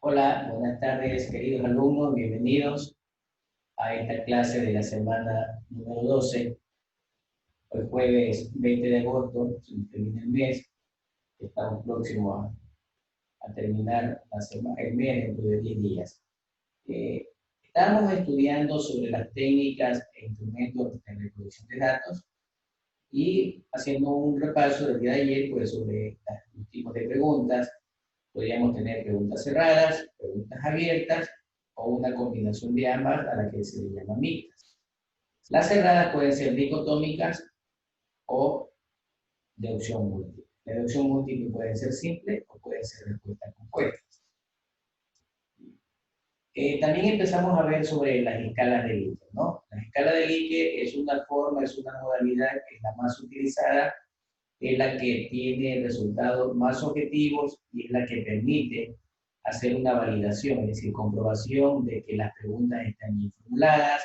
Hola, buenas tardes, queridos alumnos, bienvenidos a esta clase de la semana número 12. Hoy jueves 20 de agosto, se nos termina el mes, estamos próximos a terminar el mes dentro de 10 días. Estamos estudiando sobre las técnicas e instrumentos de reproducción de datos y haciendo un repaso del día de ayer pues, sobre los tipos de preguntas. Podríamos tener preguntas cerradas, preguntas abiertas o una combinación de ambas a la que se le llama mixtas. Las cerradas pueden ser dicotómicas o de opción múltiple. La de opción múltiple pueden ser simples o pueden ser respuestas compuestas. También empezamos a ver sobre las escalas de Likert, ¿no? La escala de Likert es una forma, es una modalidad que es la más utilizada, es la que tiene resultados más objetivos y es la que permite hacer una validación, es decir, comprobación de que las preguntas están bien formuladas,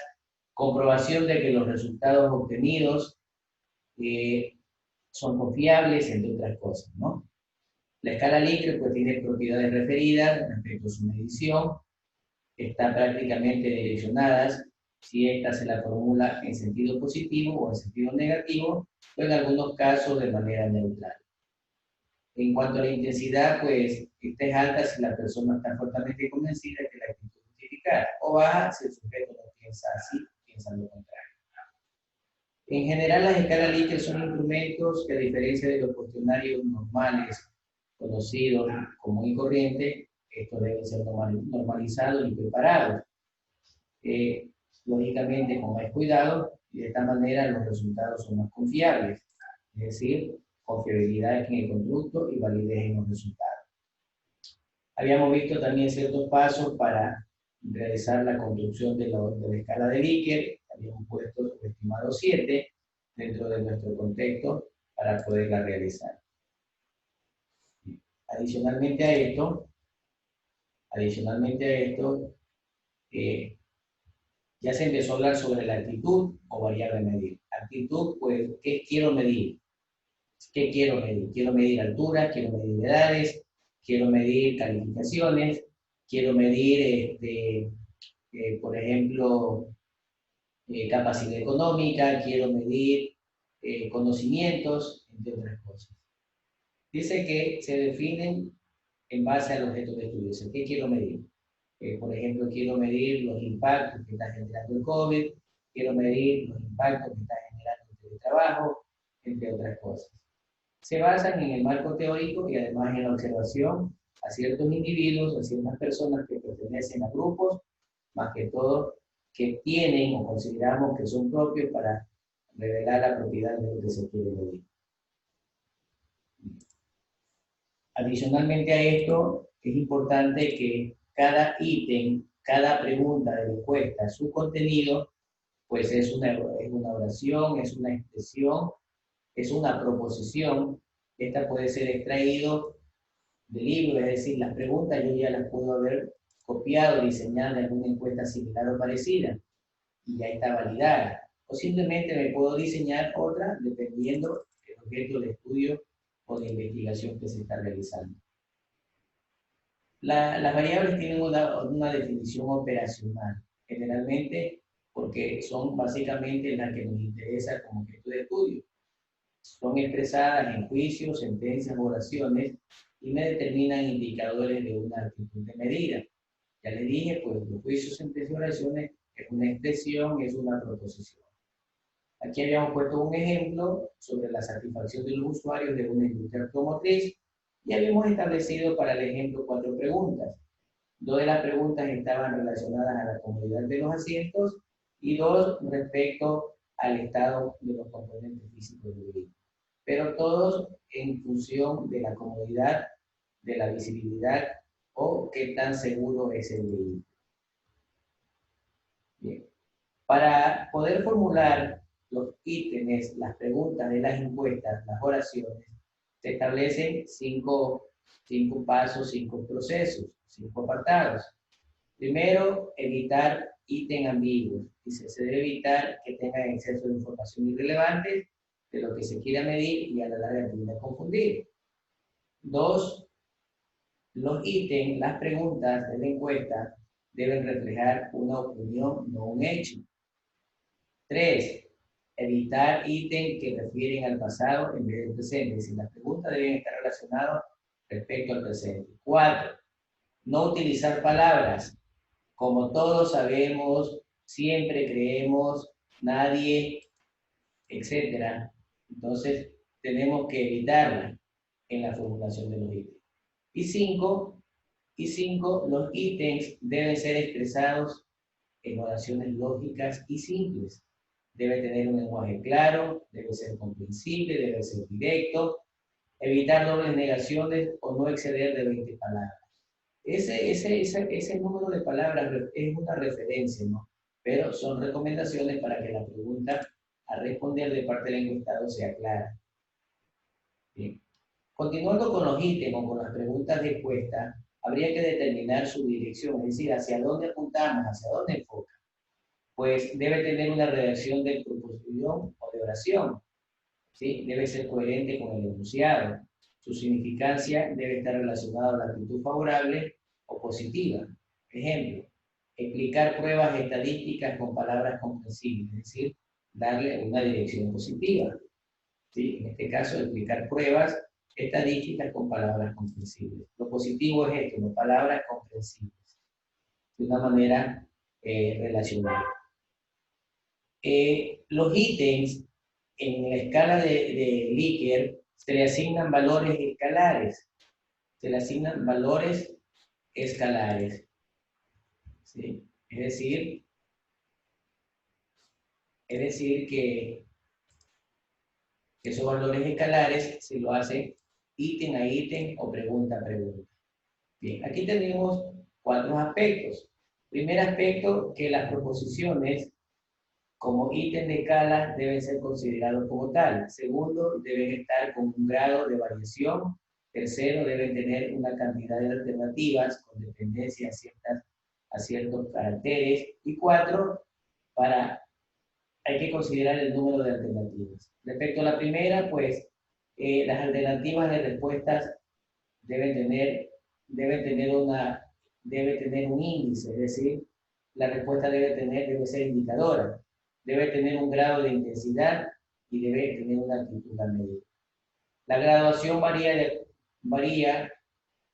comprobación de que los resultados obtenidos son confiables, entre otras cosas, ¿no? La escala Likert pues tiene propiedades referidas respecto a su medición, están prácticamente direccionadas si esta se la formula en sentido positivo o en sentido negativo, o en algunos casos de manera neutral. En cuanto a la intensidad, pues esta es alta si la persona está fuertemente convencida de que la actitud es justificada, o baja si el sujeto no piensa así, piensa lo contrario. En general, las escalas Likert son instrumentos que, a diferencia de los cuestionarios normales conocidos común y corriente, estos deben ser normalizados y preparados. Lógicamente, con más cuidado, y de esta manera los resultados son más confiables, es decir, confiabilidad en el conducto y validez en los resultados. Habíamos visto también ciertos pasos para realizar la construcción de la escala de Likert. Habíamos puesto el estimado 7 dentro de nuestro contexto para poderla realizar. Adicionalmente a esto, ya se empezó a hablar sobre la actitud o variable a medir. Actitud, pues, ¿qué quiero medir? ¿Qué quiero medir? Quiero medir altura, quiero medir edades, quiero medir calificaciones, quiero medir por ejemplo, capacidad económica, quiero medir conocimientos, entre otras cosas. Dice que se definen en base al objeto de estudio. O ¿qué quiero medir? Por ejemplo, quiero medir los impactos que está generando el COVID, quiero medir los impactos que está generando el teletrabajo, entre otras cosas. Se basan en el marco teórico y además en la observación a ciertos individuos, a ciertas personas que pertenecen a grupos, más que todo, que tienen o consideramos que son propios para revelar la propiedad de lo que se quiere medir. Adicionalmente a esto, es importante que cada ítem, cada pregunta de la encuesta, su contenido, pues es una oración, es una expresión, es una proposición. Esta puede ser extraído del libro, es decir, las preguntas yo ya las puedo haber copiado, diseñado en alguna encuesta similar o parecida, y ya está validada. O simplemente me puedo diseñar otra dependiendo del objeto de estudio o de investigación que se está realizando. Las variables tienen una definición operacional, generalmente porque son básicamente las que nos interesa como objeto de estudio. Son expresadas en juicios, sentencias, oraciones y me determinan indicadores de una actitud de medida. Ya les dije, pues los juicios, sentencias y oraciones es una expresión, es una proposición. Aquí habíamos puesto un ejemplo sobre la satisfacción de los usuarios de una industria automotriz y habíamos establecido para el ejemplo 4 preguntas. 2 de las preguntas estaban relacionadas a la comodidad de los asientos y 2 respecto al estado de los componentes físicos del vehículo. Pero todos en función de la comodidad, de la visibilidad o qué tan seguro es el vehículo. Bien. Para poder formular los ítems, las preguntas de las encuestas, las oraciones, se establecen 5 pasos, 5 procesos, 5 apartados. Primero, evitar ítems ambiguos. Dice, se debe evitar que tengan exceso de información irrelevante de lo que se quiera medir y a la larga tiende a confundir. 2, los ítems, las preguntas de la encuesta deben reflejar una opinión, no un hecho. 3, evitar ítems que refieren al pasado en vez del presente. Es decir, las preguntas deben estar relacionadas respecto al presente. 4, no utilizar palabras como todos sabemos, siempre creemos, nadie, etc. Entonces, tenemos que evitarla en la formulación de los ítems. Y 5, los ítems deben ser expresados en oraciones lógicas y simples. Debe tener un lenguaje claro, debe ser comprensible, debe ser directo, evitar dobles negaciones o no exceder de 20 palabras. Ese número de palabras es una referencia, ¿no? Pero son recomendaciones para que la pregunta a responder de parte del encuestado sea clara. Bien. Continuando con los ítems o con las preguntas de encuesta, habría que determinar su dirección, es decir, hacia dónde apuntamos, hacia dónde enfoca. Pues debe tener una redacción de proposición o de oración, ¿sí? Debe ser coherente con el enunciado. Su significancia debe estar relacionada a la actitud favorable o positiva. Ejemplo, explicar pruebas estadísticas con palabras comprensibles, es decir, darle una dirección positiva. ¿Sí? En este caso, explicar pruebas estadísticas con palabras comprensibles. Lo positivo es esto, ¿no? Palabras comprensibles, de una manera relacionada. Los ítems en la escala de Likert se le asignan valores escalares. Se le asignan valores escalares. ¿Sí? Es decir que esos valores escalares se lo hace ítem a ítem o pregunta a pregunta. Bien, aquí tenemos 4 aspectos. Primer aspecto, que las proposiciones como ítem de escala deben ser considerados como tal. Segundo, deben estar con un grado de variación. Tercero, deben tener una cantidad de alternativas con dependencia a ciertos caracteres. Y 4, hay que considerar el número de alternativas. Respecto a la primera, pues las alternativas de respuestas deben tener un índice, es decir, la respuesta debe ser indicadora, debe tener un grado de intensidad y debe tener una actitud a medida. La graduación varía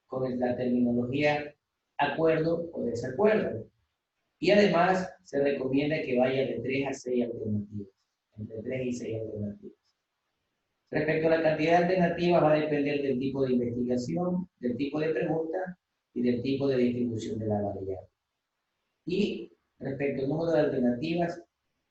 con la terminología acuerdo o desacuerdo. Y además se recomienda que vaya de 3 a 6 alternativas, entre 3 y 6 alternativas. Respecto a la cantidad de alternativas va a depender del tipo de investigación, del tipo de pregunta y del tipo de distribución de la variable. Y respecto al número de alternativas,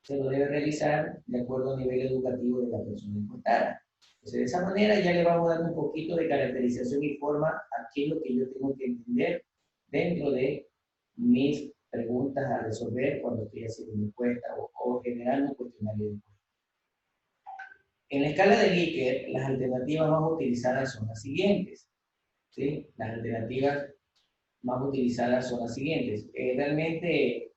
se lo debe realizar de acuerdo al nivel educativo de la persona encuestada. Entonces, de esa manera ya le vamos dando un poquito de caracterización y forma a qué es lo que yo tengo que entender dentro de mis preguntas a resolver cuando estoy haciendo una encuesta o generando un cuestionario de encuesta. En la escala de Likert, las alternativas más utilizadas son las siguientes. ¿Sí? Las alternativas más utilizadas son las siguientes. Realmente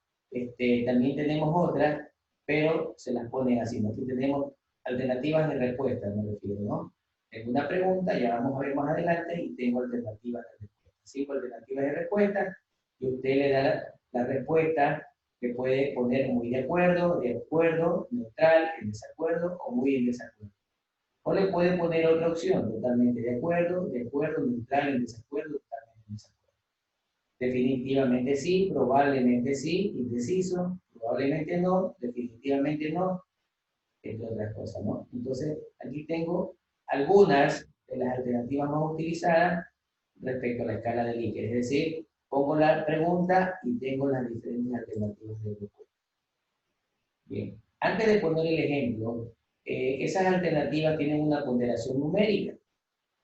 también tenemos otras, pero se las ponen así. Aquí tenemos alternativas de respuesta, me refiero, ¿no? Tengo una pregunta, ya vamos a ver más adelante, y tengo alternativas de respuesta. 5 alternativas de respuesta, y usted le da la respuesta que puede poner muy de acuerdo, neutral, en desacuerdo o muy en desacuerdo. O le puede poner otra opción, totalmente de acuerdo, neutral, en desacuerdo, totalmente en desacuerdo. Definitivamente sí, probablemente sí, indeciso, probablemente no, definitivamente no, entre otras cosas, ¿no? Entonces, aquí tengo algunas de las alternativas más utilizadas respecto a la escala de Likert. Es decir, pongo la pregunta y tengo las diferentes alternativas de respuesta. Bien, antes de poner el ejemplo, esas alternativas tienen una ponderación numérica.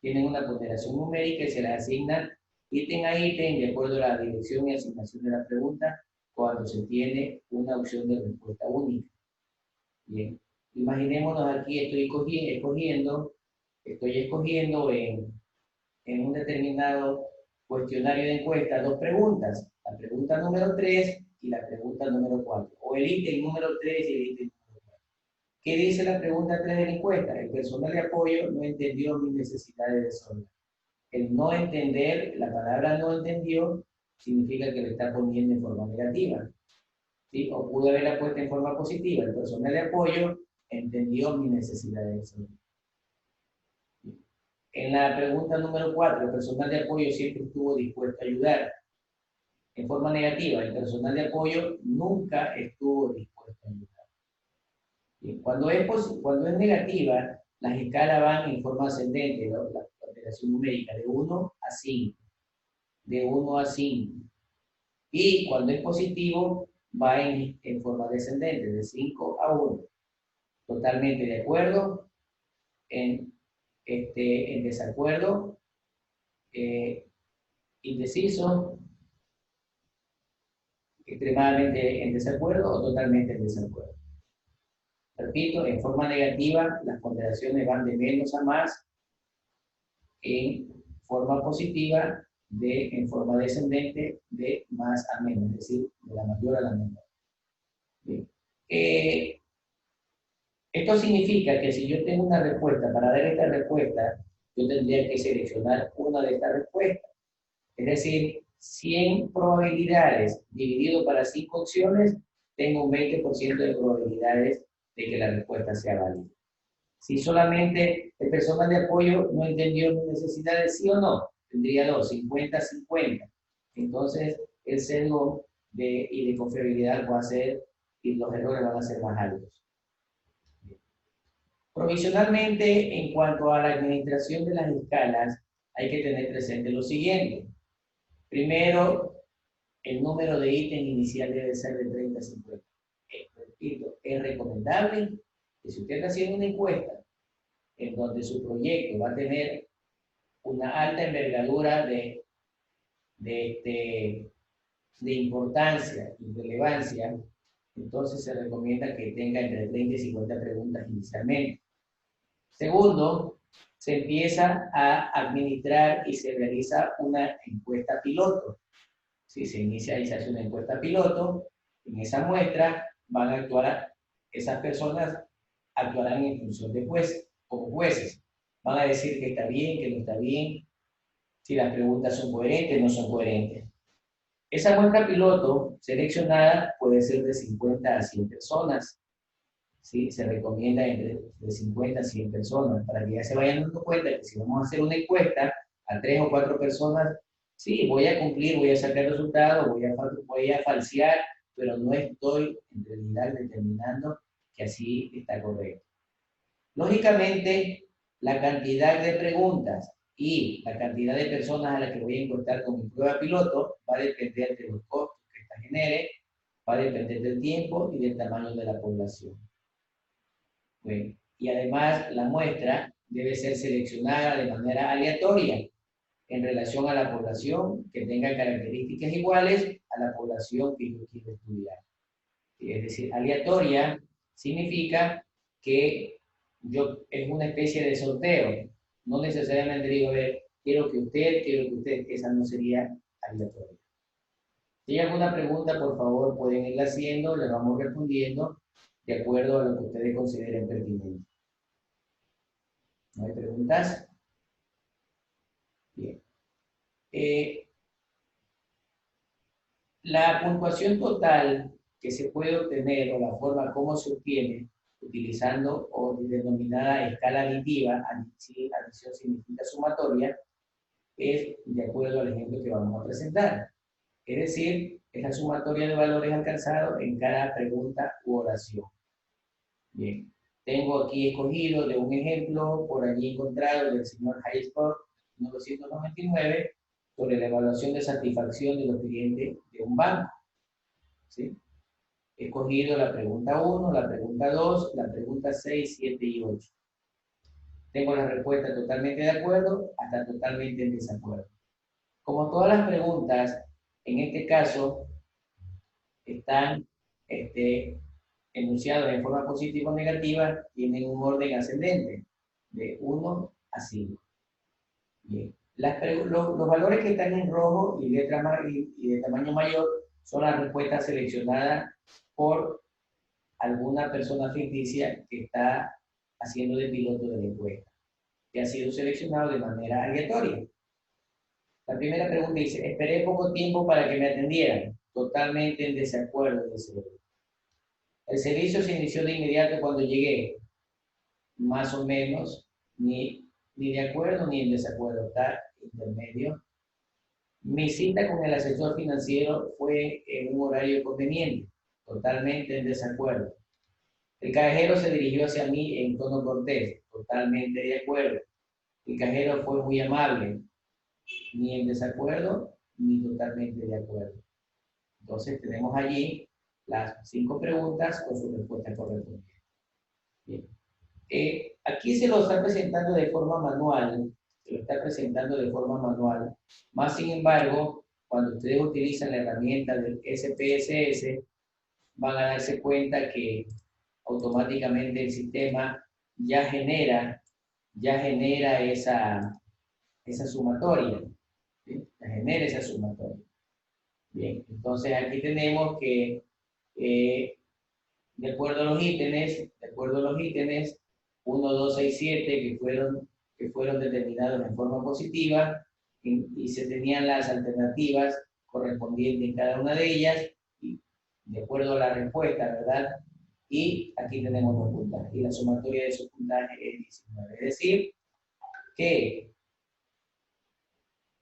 Tienen una ponderación numérica y se las asignan ítem a ítem de acuerdo a la dirección y asignación de la pregunta cuando se tiene una opción de respuesta única. Bien, imaginémonos aquí estoy escogiendo en un determinado cuestionario de encuesta 2 preguntas, la pregunta número 3 y la pregunta número 4, o el ítem número 3 y el ítem número 4. ¿Qué dice la pregunta 3 de la encuesta? El personal de apoyo no entendió mis necesidades de desorden. El no entender, la palabra no entendió, significa que le está poniendo en forma negativa. ¿Sí? O pudo haberla puesto en forma positiva. El personal de apoyo entendió mis necesidades de desorden. En la pregunta número 4, el personal de apoyo siempre estuvo dispuesto a ayudar. En forma negativa, el personal de apoyo nunca estuvo dispuesto a ayudar. Bien, cuando es negativa, las escalas van en forma ascendente, ¿no? La alteración numérica de 1 a 5. De 1 a 5. Y cuando es positivo, va en forma descendente, de 5 a 1. Totalmente de acuerdo, en desacuerdo, indeciso, extremadamente en desacuerdo o totalmente en desacuerdo. Repito, en forma negativa, las ponderaciones van de menos a más. En forma positiva, en forma descendente, de más a menos, es decir, de la mayor a la menor. Bien. Esto significa que si yo tengo una respuesta, para dar esta respuesta, yo tendría que seleccionar una de estas respuestas. Es decir, 100 probabilidades dividido para 5 opciones, tengo un 20% de probabilidades de que la respuesta sea válida. Si solamente el personal de apoyo no entendió mis necesidades, sí o no, tendría 2, 50-50. Entonces, el sesgo y de confiabilidad va a ser, y los errores van a ser más altos. Provisionalmente, en cuanto a la administración de las escalas, hay que tener presente lo siguiente. Primero, el número de ítems inicial debe ser de 30 a 50. Repito, es recomendable que si usted está haciendo una encuesta en donde su proyecto va a tener una alta envergadura de importancia y relevancia, entonces se recomienda que tenga entre 30 y 50 preguntas inicialmente. Segundo, se empieza a administrar y se realiza una encuesta piloto. Si se inicia y se hace una encuesta piloto, en esa muestra van a actuar, esas personas actuarán en función de jueces, como jueces. Van a decir que está bien, que no está bien, si las preguntas son coherentes o no son coherentes. Esa muestra piloto seleccionada puede ser de 50 a 100 personas. ¿Sí? Se recomienda entre de 50 a 100 personas, para que ya se vayan dando cuenta que si vamos a hacer una encuesta a 3 o 4 personas, sí, voy a cumplir, voy a sacar resultados, voy a falsear, pero no estoy en realidad determinando que así está correcto. Lógicamente, la cantidad de preguntas y la cantidad de personas a las que voy a encuestar con mi prueba piloto va a depender de los costos que esta genere, va a depender del tiempo y del tamaño de la población. Bueno, y además la muestra debe ser seleccionada de manera aleatoria en relación a la población que tenga características iguales a la población que yo quiero estudiar. Es decir, aleatoria significa que es una especie de sorteo. No necesariamente digo, quiero que usted, esa no sería aleatoria. Si hay alguna pregunta, por favor, pueden irla haciendo, le vamos respondiendo de acuerdo a lo que ustedes consideren pertinente. ¿No hay preguntas? Bien. La puntuación total que se puede obtener o la forma como se obtiene utilizando o denominada escala aditiva, adición significa sumatoria, es de acuerdo al ejemplo que vamos a presentar. Es decir, es la sumatoria de valores alcanzados en cada pregunta u oración. Bien, tengo aquí escogido de un ejemplo por allí encontrado del señor Highscore 1999 sobre la evaluación de satisfacción de los clientes de un banco. ¿Sí? He escogido la pregunta 1, la pregunta 2, la pregunta 6, 7 y 8. Tengo la respuesta totalmente de acuerdo hasta totalmente en desacuerdo. Como todas las preguntas, en este caso, están enunciados en forma positiva o negativa, tienen un orden ascendente, de 1 a 5. Bien. Los valores que están en rojo y de tamaño mayor son las respuestas seleccionadas por alguna persona ficticia que está haciendo de piloto de la encuesta, que ha sido seleccionado de manera aleatoria. La primera pregunta dice, esperé poco tiempo para que me atendieran. Totalmente en desacuerdo. El servicio se inició de inmediato cuando llegué. Más o menos, ni de acuerdo ni en desacuerdo, está intermedio. Mi cita con el asesor financiero fue en un horario conveniente. Totalmente en desacuerdo. El cajero se dirigió hacia mí en tono cortés, totalmente de acuerdo. El cajero fue muy amable, ni en desacuerdo, ni totalmente de acuerdo. Entonces tenemos allí las 5 preguntas con su respuesta correspondiente. Bien. Aquí se lo está presentando de forma manual, Más sin embargo, cuando ustedes utilizan la herramienta del SPSS, van a darse cuenta que automáticamente el sistema ya genera esa sumatoria. ¿Sí? Ya genera esa sumatoria. Bien, entonces aquí tenemos que, de acuerdo a los ítems, 1, 2, 6, 7, que fueron determinados en forma positiva, y se tenían las alternativas correspondientes en cada una de ellas, y de acuerdo a la respuesta, ¿verdad? Y aquí tenemos los puntajes, y la sumatoria de esos puntajes es 19. Es decir, que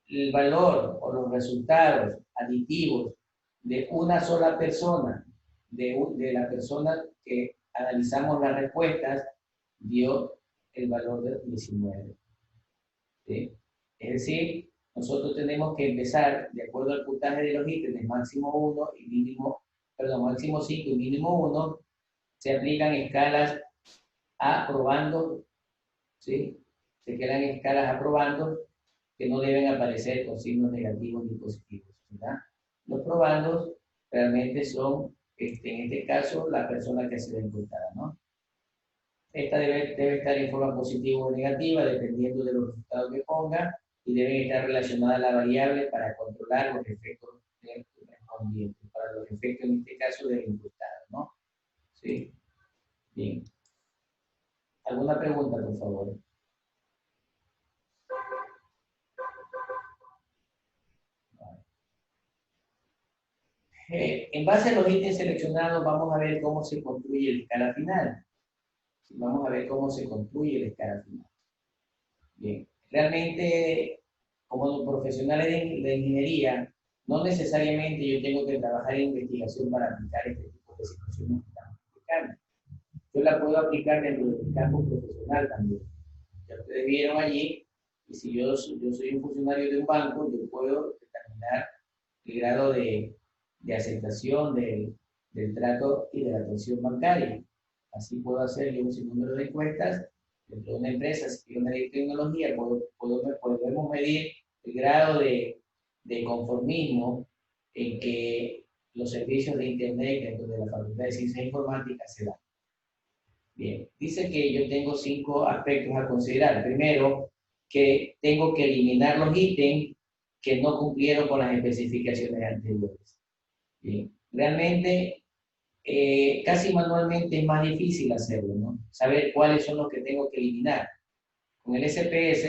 el valor o los resultados aditivos de una sola persona, de la persona que analizamos las respuestas, dio el valor de 19. ¿Sí? Es decir, nosotros tenemos que empezar, de acuerdo al puntaje de los ítems, máximo 5 y mínimo 1, se aplican escalas aprobando, ¿sí? Se quedan escalas aprobando que no deben aparecer con signos negativos ni positivos, ¿verdad? Los probandos realmente son, en este caso, la persona que ha sido encuestada, ¿no? Esta debe estar en forma positiva o negativa, dependiendo de los resultados que ponga, y deben estar relacionadas a la variable para controlar los efectos correspondientes, para los efectos, en este caso, del encuestado, ¿no? ¿Sí? Bien. ¿Alguna pregunta, por favor? En base a los ítems seleccionados, vamos a ver cómo se construye la escala final. Vamos a ver cómo se construye la escala final. Bien, realmente, como profesionales de ingeniería, no necesariamente yo tengo que trabajar en investigación para aplicar este tipo de situaciones que estamos aplicando. Yo la puedo aplicar dentro del campo profesional también. Ya ustedes vieron allí, y si yo soy un funcionario de un banco, yo puedo determinar el grado de aceptación del trato y de la atención bancaria. Así puedo hacer yo un sinnúmero de encuestas dentro de una empresa. Si quiero medir tecnología, podemos medir el grado de conformismo en que los servicios de Internet dentro de la Facultad de Ciencias Informáticas se dan. Bien, dice que yo tengo 5 aspectos a considerar. Primero, que tengo que eliminar los ítems que no cumplieron con las especificaciones anteriores. Bien, realmente, casi manualmente es más difícil hacerlo, ¿no? Saber cuáles son los que tengo que eliminar. Con el SPS,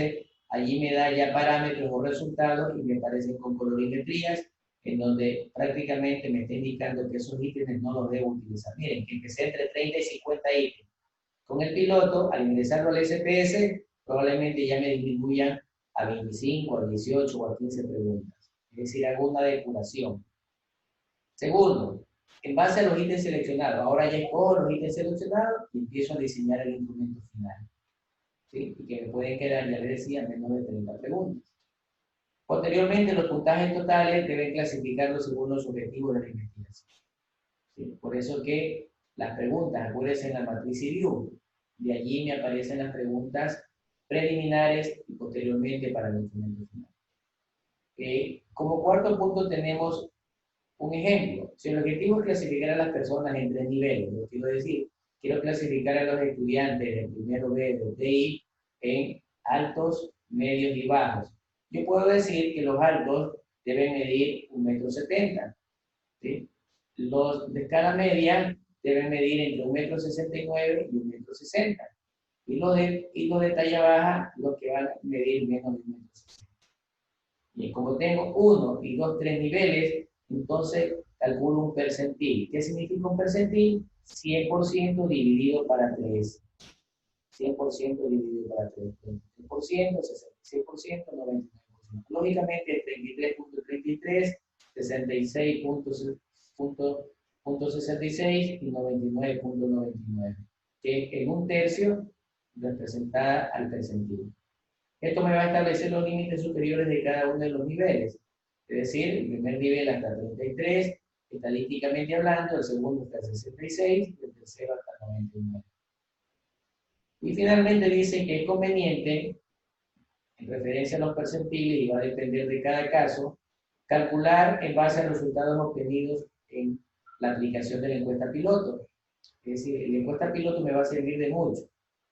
allí me da ya parámetros o resultados y me aparecen con colorimetrías, en donde prácticamente me está indicando que esos ítems no los debo utilizar. Miren, que empecé entre 30 y 50 ítems. Con el piloto, al ingresarlo al SPS, probablemente ya me disminuyan a 25, a 18 o a 15 preguntas. Es decir, hago una depuración. Segundo, en base a los ítems seleccionados, ahora ya escojo los ítems seleccionados y empiezo a diseñar el instrumento final. ¿Sí? Y que me pueden quedar, ya les decía, menos de 30 preguntas. Posteriormente, los puntajes totales deben clasificarlos según los objetivos de la investigación. ¿Sí? Por eso que las preguntas, acuérdense en la matriz CIRIU, de allí me aparecen las preguntas preliminares y posteriormente para el instrumento final. Como cuarto punto tenemos un ejemplo. Si el objetivo es clasificar a las personas en 3 niveles, lo quiero decir, quiero clasificar a los estudiantes del primero B de TI en altos, medios y bajos. Yo puedo decir que los altos deben medir 1,70 m, ¿sí? Los de escala media deben medir entre 1,69 m y 1,60 m. Y los de talla baja, los que van a medir menos de 1,60 m. Y como tengo 1 y 2, 3 niveles, entonces calculo un percentil. ¿Qué significa un percentil? 100% dividido para 3. 100% dividido para 3. 33%, 66%, 99%. Lógicamente, 33.33, 66.66 y 99.99, que en un tercio representa al percentil. Esto me va a establecer los límites superiores de cada uno de los niveles. Es decir, el primer nivel hasta 33, estadísticamente hablando, el segundo hasta 66 y el tercero hasta 99. Y finalmente dice que es conveniente, en referencia a los percentiles, y va a depender de cada caso, calcular en base a los resultados obtenidos en la aplicación de la encuesta piloto. Es decir, la encuesta piloto me va a servir de mucho.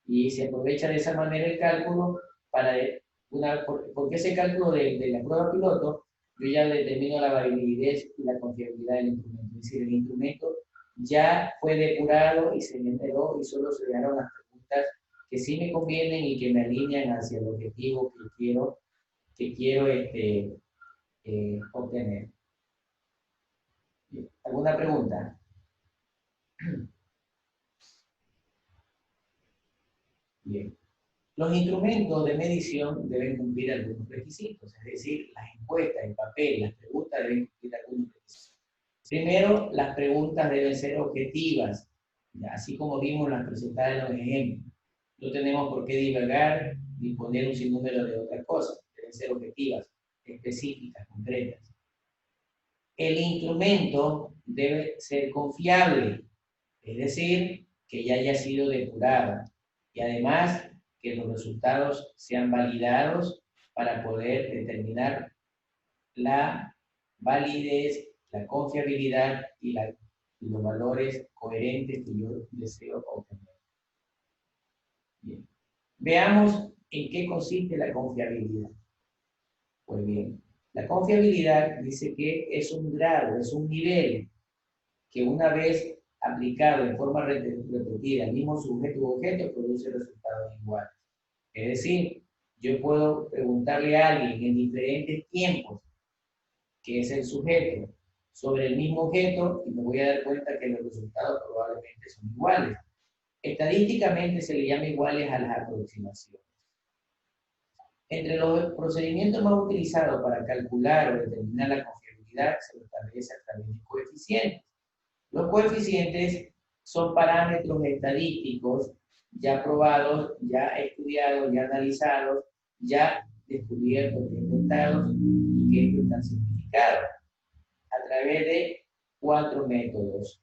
Y se aprovecha de esa manera el cálculo para porque ese cálculo de la prueba piloto, yo ya determino la variabilidad y la confiabilidad del instrumento. Es decir, el instrumento ya fue depurado y se generó y solo se dejaron las preguntas que sí me convienen y que me alinean hacia el objetivo que quiero obtener. ¿Alguna pregunta? Bien. Los instrumentos de medición deben cumplir algunos requisitos, es decir, las encuestas, el papel, las preguntas deben cumplir algunos requisitos. Primero, las preguntas deben ser objetivas, así como vimos las presentadas en los ejemplos. No tenemos por qué divagar ni poner un sinnúmero de otras cosas, deben ser objetivas, específicas, concretas. El instrumento debe ser confiable, es decir, que ya haya sido depurado y además que los resultados sean validados para poder determinar la validez, la confiabilidad y los valores coherentes que yo deseo obtener. Bien. Veamos en qué consiste la confiabilidad. Pues bien, la confiabilidad dice que es un grado, es un nivel que una vez aplicado en forma repetida al mismo sujeto u objeto produce resultados iguales. Es decir, yo puedo preguntarle a alguien en diferentes tiempos, que es el sujeto, sobre el mismo objeto y me voy a dar cuenta que los resultados probablemente son iguales. Estadísticamente se le llama iguales a las aproximaciones. Entre los procedimientos más utilizados para calcular o determinar la confiabilidad se lo establece a través de coeficientes. Los coeficientes son parámetros estadísticos ya probados, ya estudiados, ya analizados, ya descubiertos, ya inventados y que están certificados a través de 4 métodos.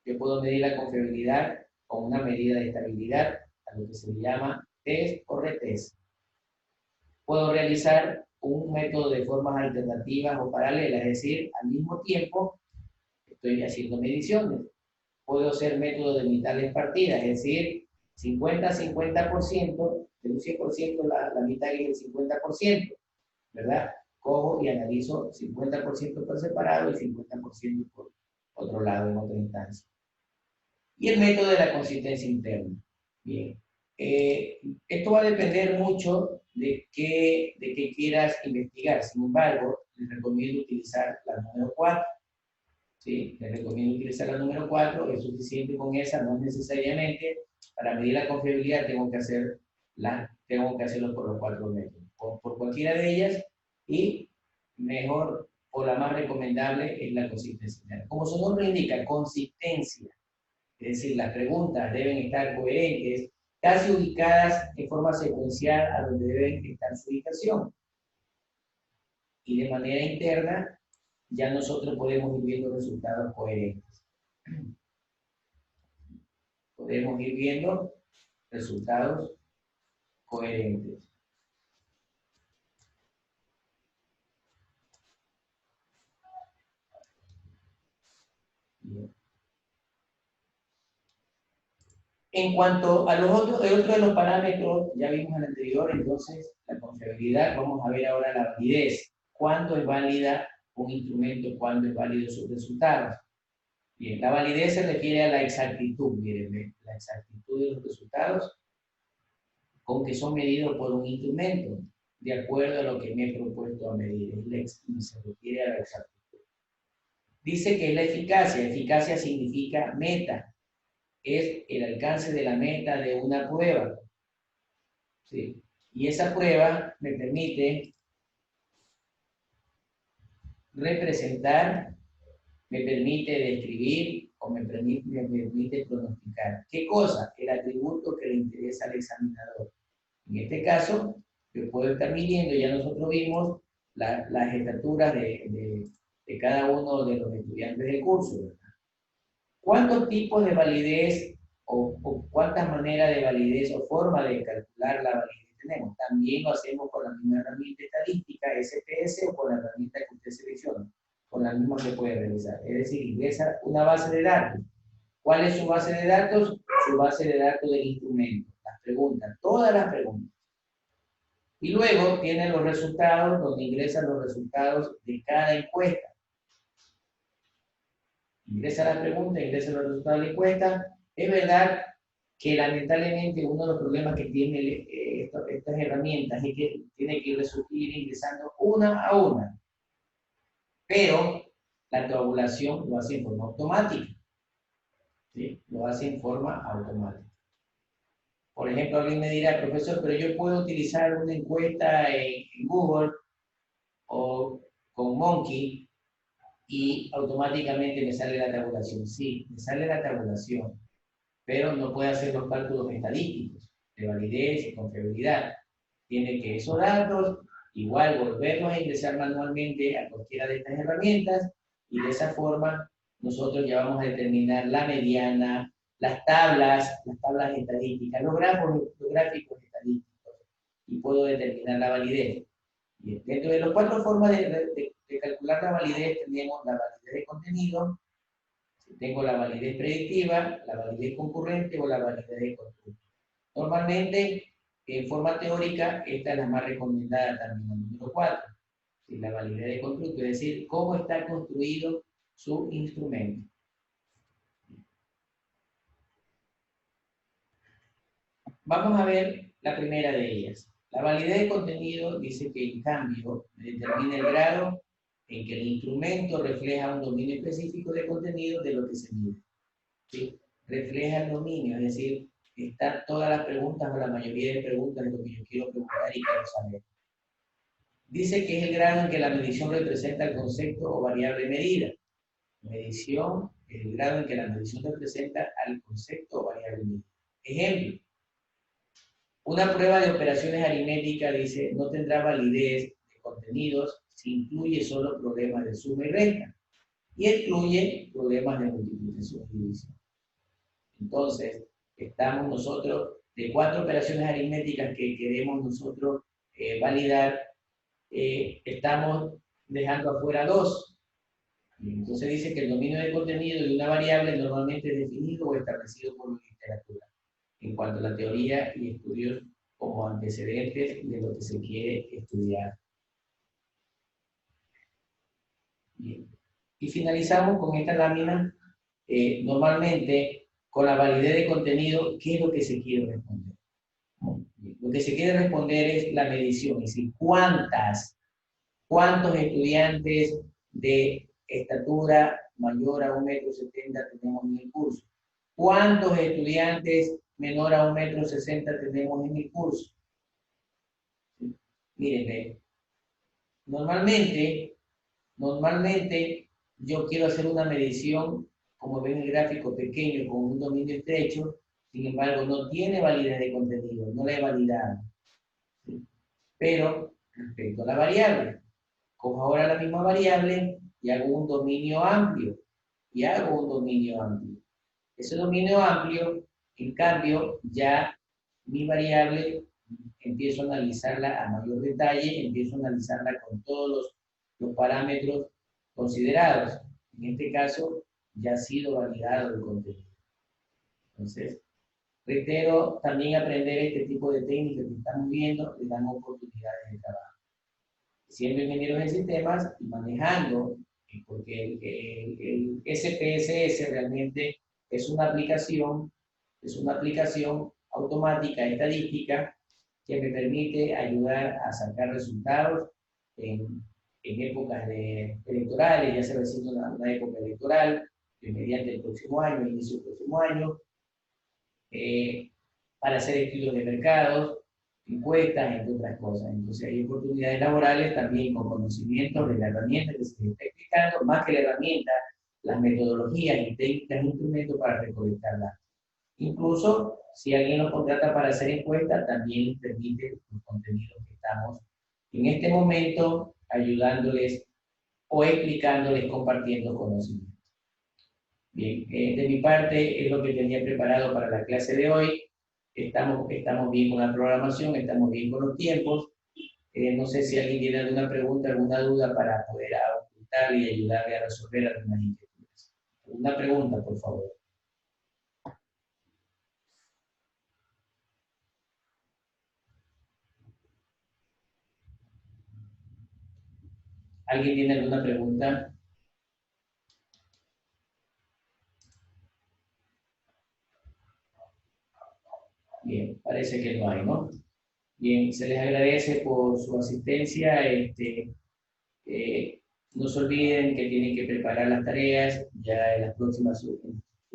Yo puedo medir la confiabilidad con una medida de estabilidad, a lo que se le llama test o retest. Puedo realizar un método de formas alternativas o paralelas, es decir, al mismo tiempo estoy haciendo mediciones. Puedo hacer método de mitades partidas, es decir, 50-50%, de un 100% la mitad es el 50%, ¿verdad? Cojo y analizo 50% por separado y 50% por otro lado en otra instancia. Y el método de la consistencia interna. Bien. Esto va a depender mucho de qué quieras investigar. Sin embargo, les recomiendo utilizar la número 4. ¿Sí? Les recomiendo utilizar la número 4. Es suficiente con esa, no necesariamente. Para medir la confiabilidad tengo que hacerlo por los 4 métodos. Por cualquiera de ellas, y mejor o la más recomendable es la consistencia interna. Como su nombre indica, consistencia. Es decir, las preguntas deben estar coherentes, casi ubicadas en forma secuencial a donde deben estar su ubicación. Y de manera interna, ya nosotros podemos ir viendo resultados coherentes. Podemos ir viendo resultados coherentes. Bien. En cuanto a el otro de los parámetros, ya vimos en el anterior, entonces, la confiabilidad, vamos a ver ahora la validez. ¿Cuándo es válida un instrumento? ¿Cuándo es válido sus resultados? Bien, la validez se refiere a la exactitud, miren, la exactitud de los resultados con que son medidos por un instrumento, de acuerdo a lo que me he propuesto a medir. Se refiere a la exactitud. Dice que es la eficacia. Eficacia significa meta. Es el alcance de la meta de una prueba. ¿Sí? Y esa prueba me permite representar, me permite describir o me permite pronosticar. ¿Qué cosa? El atributo que le interesa al examinador. En este caso, yo puedo estar midiendo, ya nosotros vimos las estaturas de cada uno de los estudiantes del curso, ¿verdad? ¿Cuántos tipos de validez o cuántas maneras de validez o forma de calcular la validez tenemos? También lo hacemos con la misma herramienta estadística, SPS, o con la herramienta que usted selecciona. Con la misma se puede realizar. Es decir, ingresa una base de datos. ¿Cuál es su base de datos? Su base de datos del instrumento. Las preguntas, todas las preguntas. Y luego tiene los resultados, donde ingresan los resultados de cada encuesta. Ingresa la pregunta, ingresa los resultados de la encuesta. Es verdad que lamentablemente uno de los problemas que tiene estas herramientas es que tiene que ir ingresando una a una. Pero la tabulación lo hace en forma automática. ¿Sí? Lo hace en forma automática. Por ejemplo, alguien me dirá, profesor, pero yo puedo utilizar una encuesta en Google o con Monkey y automáticamente me sale la tabulación. Sí, me sale la tabulación, pero no puede hacer los cálculos estadísticos de validez y confiabilidad. Tiene que esos datos, igual volverlos a ingresar manualmente a cualquiera de estas herramientas y de esa forma nosotros ya vamos a determinar la mediana, las tablas estadísticas, los gráficos estadísticos y puedo determinar la validez. Bien, dentro de las 4 formas de calcular la validez tenemos la validez de contenido, tengo la validez predictiva, la validez concurrente o la validez de constructo. Normalmente, en forma teórica, esta es la más recomendada también, la número 4, la validez de constructo, es decir, cómo está construido su instrumento. Vamos a ver la primera de ellas. La validez de contenido dice que el cambio determina el grado en que el instrumento refleja un dominio específico de contenido de lo que se mide. ¿Sí? Refleja el dominio, es decir, están todas las preguntas o la mayoría de preguntas de lo que yo quiero preguntar y quiero saber. Dice que es el grado en que la medición representa el concepto o variable medida. Medición es el grado en que la medición representa al concepto o variable medida. Ejemplo, una prueba de operaciones aritméticas dice no tendrá validez de contenidos si incluye solo problemas de suma y resta y excluye problemas de multiplicación y división. Entonces, estamos nosotros, de 4 operaciones aritméticas que queremos nosotros validar, estamos dejando afuera 2. Entonces dice que el dominio de contenido de una variable normalmente es definido o establecido por la literatura, en cuanto a la teoría y estudios como antecedentes de lo que se quiere estudiar. Bien. Y finalizamos con esta lámina, normalmente con la validez de contenido, ¿qué es lo que se quiere responder? Lo que se quiere responder es la medición, es decir, cuántos estudiantes de estatura mayor a 1,70 m tenemos en el curso. ¿Cuántos estudiantes menor a 1,60 m tenemos en el curso? Miren, normalmente yo quiero hacer una medición, como ven en el gráfico, pequeño, con un dominio estrecho, sin embargo, no tiene validez de contenido, no la he validado. ¿Sí? Pero, respecto a la variable, cojo ahora la misma variable y hago un dominio amplio. Ese dominio amplio, en cambio, ya mi variable empiezo a analizarla a mayor detalle, empiezo a analizarla con todos los parámetros considerados. En este caso, ya ha sido validado el contenido. Entonces, reitero, también aprender este tipo de técnicas que estamos viendo le dan oportunidades de trabajo. Siendo ingenieros en sistemas y manejando, porque el SPSS realmente es una aplicación automática, estadística, que me permite ayudar a sacar resultados en épocas electorales, ya se avecina una época electoral, mediante el próximo año, el inicio del próximo año, para hacer estudios de mercados, encuestas, entre otras cosas. Entonces hay oportunidades laborales también con conocimientos de la herramienta que se está explicando, más que la herramienta, las metodologías y técnicas de instrumentos para recolectar datos. Incluso, si alguien nos contrata para hacer encuestas, también les permite los contenidos que estamos en este momento ayudándoles o explicándoles, compartiendo conocimientos. Bien, de mi parte es lo que tenía preparado para la clase de hoy. Estamos bien con la programación, estamos bien con los tiempos. No sé si alguien tiene alguna pregunta, alguna duda para poder ocultar y ayudarle a resolver algunas inquietudes. ¿Alguna pregunta, por favor? ¿Alguien tiene alguna pregunta? Bien, parece que no hay, ¿no? Bien, se les agradece por su asistencia. No se olviden que tienen que preparar las tareas ya en las próximas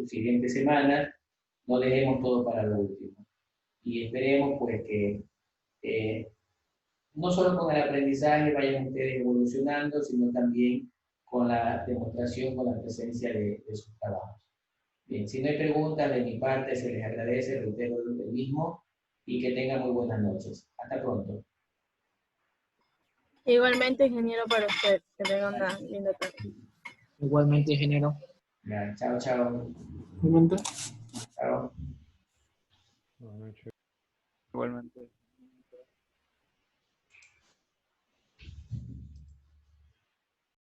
siguientes semanas. No dejemos todo para lo último. Y esperemos pues que no solo con el aprendizaje vayan ustedes evolucionando, sino también con la demostración, con la presencia de sus trabajos. Bien, si no hay preguntas de mi parte, se les agradece, reitero el mismo, y que tengan muy buenas noches. Hasta pronto. Igualmente, ingeniero, para usted. Que tenga una linda tarde. Igualmente, ingeniero. Ya, chao, chao. Igualmente. Chao. Igualmente.